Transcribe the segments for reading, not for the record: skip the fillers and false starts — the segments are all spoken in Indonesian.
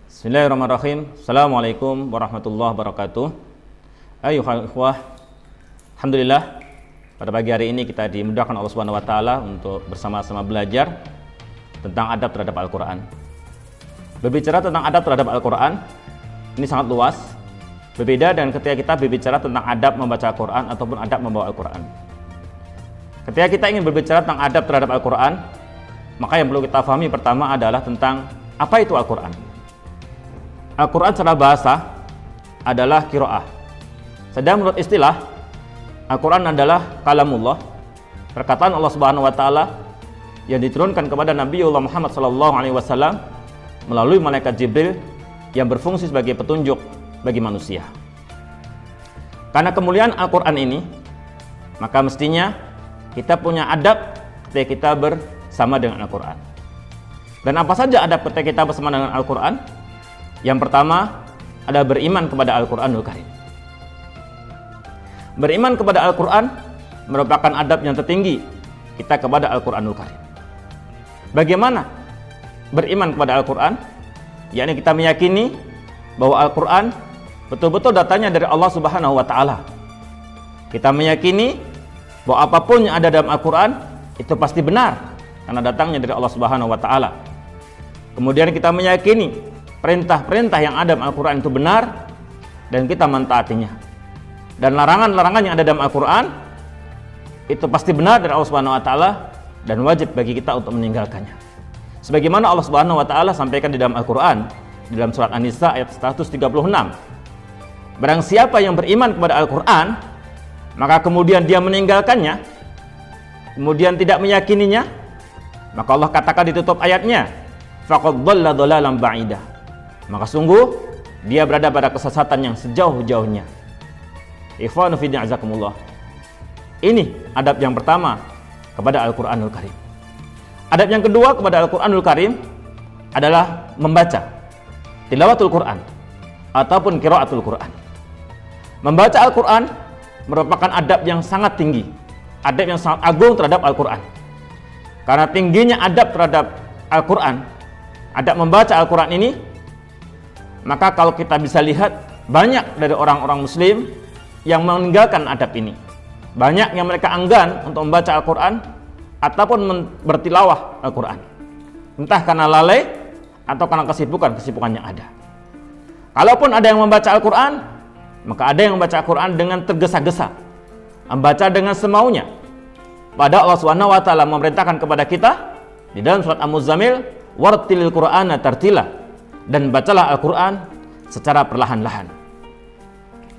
Bismillahirrahmanirrahim. Assalamualaikum warahmatullahi wabarakatuh. Ayuhal ikhwah, alhamdulillah pada pagi hari ini kita dimudahkan Allah Subhanahu wa taala untuk bersama-sama belajar tentang adab terhadap Al-Qur'an. Berbicara tentang adab terhadap Al-Qur'an ini sangat luas. Berbeda dengan ketika kita berbicara tentang adab membaca Al-Qur'an ataupun adab membawa Al-Qur'an. Ketika kita ingin berbicara tentang adab terhadap Al-Qur'an, maka yang perlu kita pahami pertama adalah tentang apa itu Al-Qur'an. Al-Quran secara bahasa adalah qiraah. Sedang menurut istilah, Al-Quran adalah kalamullah, perkataan Allah Subhanahu wa taala yang diturunkan kepada Nabiullah Muhammad SAW melalui malaikat Jibril yang berfungsi sebagai petunjuk bagi manusia. Karena kemuliaan Al-Quran ini, maka mestinya kita punya adab ketika kita bersama dengan Al-Quran. Dan apa saja adab ketika kita bersama dengan Al-Quran? Yang pertama adalah beriman kepada Al-Quranul Karim. Beriman kepada Al-Quran merupakan adab yang tertinggi kita kepada Al-Quranul Karim. Bagaimana beriman kepada Al-Quran? Yakni kita meyakini bahwa Al-Quran betul-betul datangnya dari Allah Subhanahu wa taala. Kita meyakini bahwa apapun yang ada dalam Al-Quran itu pasti benar karena datangnya dari Allah Subhanahu wa taala. Kemudian kita meyakini perintah-perintah yang ada dalam Al-Quran itu benar dan kita mentaatinya. Dan larangan-larangan yang ada dalam Al-Quran itu pasti benar dari Allah Subhanahu wa taala dan wajib bagi kita untuk meninggalkannya. Sebagaimana Allah Subhanahu wa taala sampaikan di dalam Al-Quran, di dalam surat An-Nisa ayat 136. Barang siapa yang beriman kepada Al-Quran, maka kemudian dia meninggalkannya, kemudian tidak meyakininya, maka Allah katakan di tutup ayatnya, faqad dhalla dhalalan ba'idah. Maka sungguh dia berada pada kesesatan yang sejauh-jauhnya. Ikhwanu fi din azakumullah. Ini adab yang pertama kepada Al-Qur'anul Karim. Adab yang kedua kepada Al-Qur'anul Karim adalah membaca tilawatul Qur'an ataupun qiraatul Qur'an. Membaca Al-Qur'an merupakan adab yang sangat tinggi, adab yang sangat agung terhadap Al-Qur'an. Karena tingginya adab terhadap Al-Qur'an, adab membaca Al-Qur'an ini, maka kalau kita bisa lihat banyak dari orang-orang muslim yang meninggalkan adab ini. Banyak yang mereka enggan untuk membaca Al-Quran ataupun bertilawah Al-Quran, entah karena lalai atau karena kesibukan yang ada. Kalaupun ada yang membaca Al-Quran, maka ada yang membaca Al-Quran dengan tergesa-gesa, membaca dengan semaunya. Padahal Allah Subhanahu wa taala memerintahkan kepada kita di dalam surat Al-Muzammil, wartilil Qur'ana tartila, dan bacalah Al-Quran secara perlahan-lahan.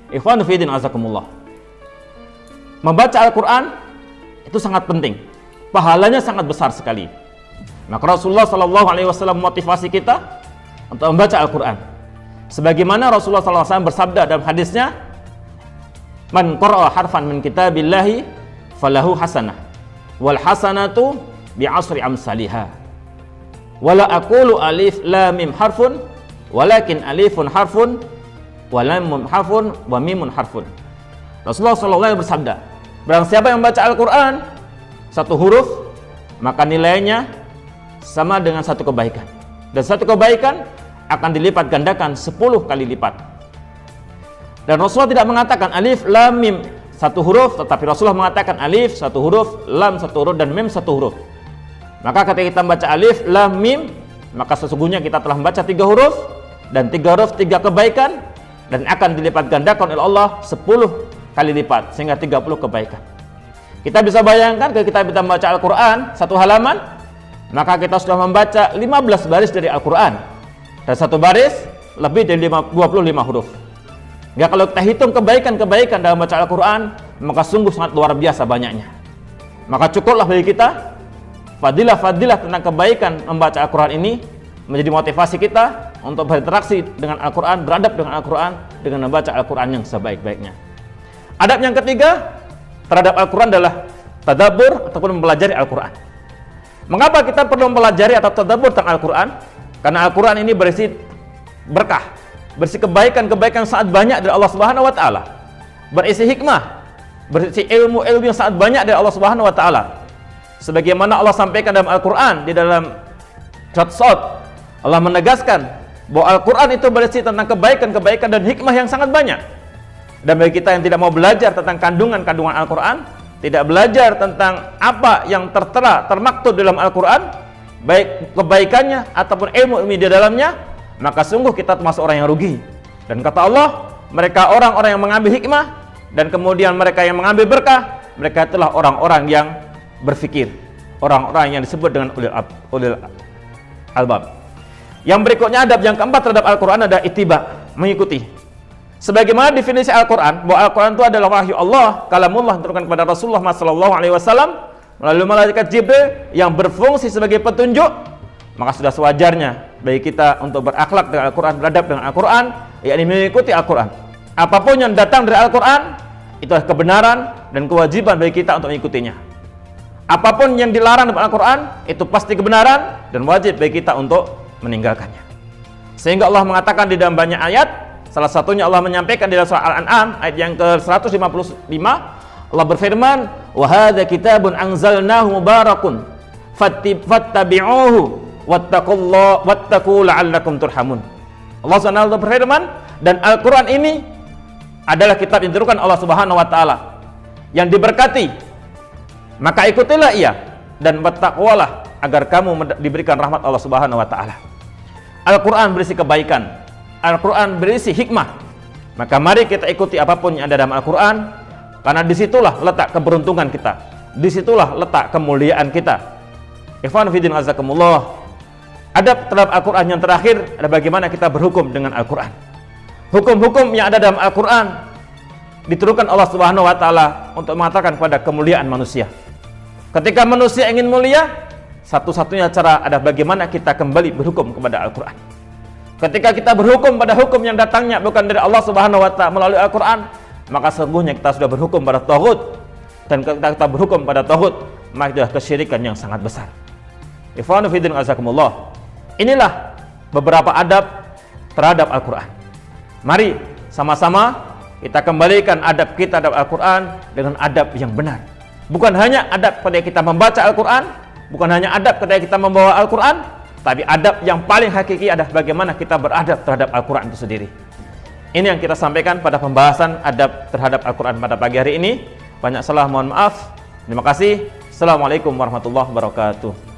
Ikhwanu fi din azakumullah. Membaca Al-Quran itu sangat penting, pahalanya sangat besar sekali. Maka Rasulullah SAW memotivasi kita untuk membaca Al-Quran. Sebagaimana Rasulullah SAW bersabda dalam hadisnya, man qara'a harfan min kitabillahi falahu hasanah wal hasanatu bi'asri amsalihah. Wala aqulu alif lam mim harfun walakin alifun harfun wa lam harfun wa mimun harfun. Rasulullah SAW bersabda, barang siapa yang membaca Al-Quran satu huruf, maka nilainya sama dengan satu kebaikan, dan satu kebaikan akan dilipat gandakan 10 kali lipat. Dan Rasulullah tidak mengatakan alif lam mim satu huruf, tetapi Rasulullah mengatakan alif satu huruf, lam satu huruf, dan mim satu huruf. Maka ketika kita membaca alif, lam, mim, maka sesungguhnya kita telah membaca 3 huruf, dan 3 huruf 3 kebaikan, dan akan dilipat gandakan oleh Allah 10 kali lipat, sehingga 30 kebaikan. Kita bisa bayangkan ketika kita membaca Al-Quran satu halaman, maka kita sudah membaca 15 baris dari Al-Quran, dan satu baris lebih dari 25 huruf. Ya, kalau kita hitung kebaikan-kebaikan dalam membaca Al-Quran, maka sungguh sangat luar biasa banyaknya. Maka cukuplah bagi kita fadilah-fadilah tentang kebaikan membaca Al-Quran ini menjadi motivasi kita untuk berinteraksi dengan Al-Quran, beradab dengan Al-Quran, dengan membaca Al-Quran yang sebaik-baiknya. Adab yang ketiga terhadap Al-Quran adalah tadabbur ataupun mempelajari Al-Quran. Mengapa kita perlu mempelajari atau tadabbur tentang Al-Quran? Karena Al-Quran ini berisi berkah, berisi kebaikan-kebaikan sangat banyak dari Allah Subhanahu wa taala. Berisi hikmah, berisi ilmu-ilmu yang sangat banyak dari Allah Subhanahu wa taala. Sebagaimana Allah sampaikan dalam Al-Quran di dalam surat Shad, Allah menegaskan bahwa Al-Quran itu berisi tentang kebaikan-kebaikan dan hikmah yang sangat banyak. Dan bagi kita yang tidak mau belajar tentang kandungan-kandungan Al-Quran, tidak belajar tentang apa yang tertera, termaktub dalam Al-Quran, baik kebaikannya ataupun ilmu di dalamnya, maka sungguh kita termasuk orang yang rugi. Dan kata Allah, mereka orang-orang yang mengambil hikmah dan kemudian mereka yang mengambil berkah, mereka itulah orang-orang yang berfikir, orang-orang yang disebut dengan ulil albab. Yang berikutnya, adab yang keempat terhadap Al-Quran adalah ittiba, mengikuti. Sebagaimana definisi Al-Quran, bahwa Al-Quran itu adalah wahyu Allah, kalamullah, diturunkan kepada Rasulullah SAW melalui malaikat Jibril yang berfungsi sebagai petunjuk, maka sudah sewajarnya bagi kita untuk berakhlak dengan Al-Quran, beradab dengan Al-Quran, yakni mengikuti Al-Quran. Apapun yang datang dari Al-Quran, itu adalah kebenaran dan kewajiban bagi kita untuk mengikutinya. Apapun yang dilarang dalam Al-Quran, itu pasti kebenaran dan wajib bagi kita untuk meninggalkannya. Sehingga Allah mengatakan di dalam banyak ayat, salah satunya Allah menyampaikan di dalam surah Al-An'am ayat yang ke-155, Allah berfirman, "Wa hadza kitabun anzalnahu mubarakun fattabi'uhu wattaqu la'allakum turhamun." Allah SWT berfirman, dan Al-Quran ini adalah kitab yang diturunkan Allah Subhanahu wa taala yang diberkati, maka ikutilah ia dan bertakwalah agar kamu diberikan rahmat Allah Subhanahu wa taala. Al-Quran berisi kebaikan, Al-Quran berisi hikmah, maka mari kita ikuti apapun yang ada dalam Al-Quran, karena disitulah letak keberuntungan kita, disitulah letak kemuliaan kita. Ikhwan fillah azakumullah. Adab terhadap Al-Quran yang terakhir adalah bagaimana kita berhukum dengan Al-Quran. Hukum-hukum yang ada dalam Al-Quran diturunkan Allah Subhanahu wa taala untuk mengatakan kepada kemuliaan manusia. Ketika manusia ingin mulia, satu-satunya cara adalah bagaimana kita kembali berhukum kepada Al-Quran. Ketika kita berhukum pada hukum yang datangnya bukan dari Allah Subhanahu wa taala melalui Al-Quran, maka sesungguhnya kita sudah berhukum pada taghut, dan ketika kita berhukum pada taghut, maka itu adalah kesyirikan yang sangat besar. Ikhwanu fillah azakumullah. Inilah beberapa adab terhadap Al-Quran. Mari sama-sama kita kembalikan adab kita terhadap Al-Quran dengan adab yang benar. Bukan hanya adab ketika kita membaca Al-Quran, bukan hanya adab ketika kita membawa Al-Quran, tapi adab yang paling hakiki adalah bagaimana kita beradab terhadap Al-Quran itu sendiri. Ini yang kita sampaikan pada pembahasan adab terhadap Al-Quran pada pagi hari ini. Banyak salah, mohon maaf. Terima kasih. Assalamualaikum warahmatullahi wabarakatuh.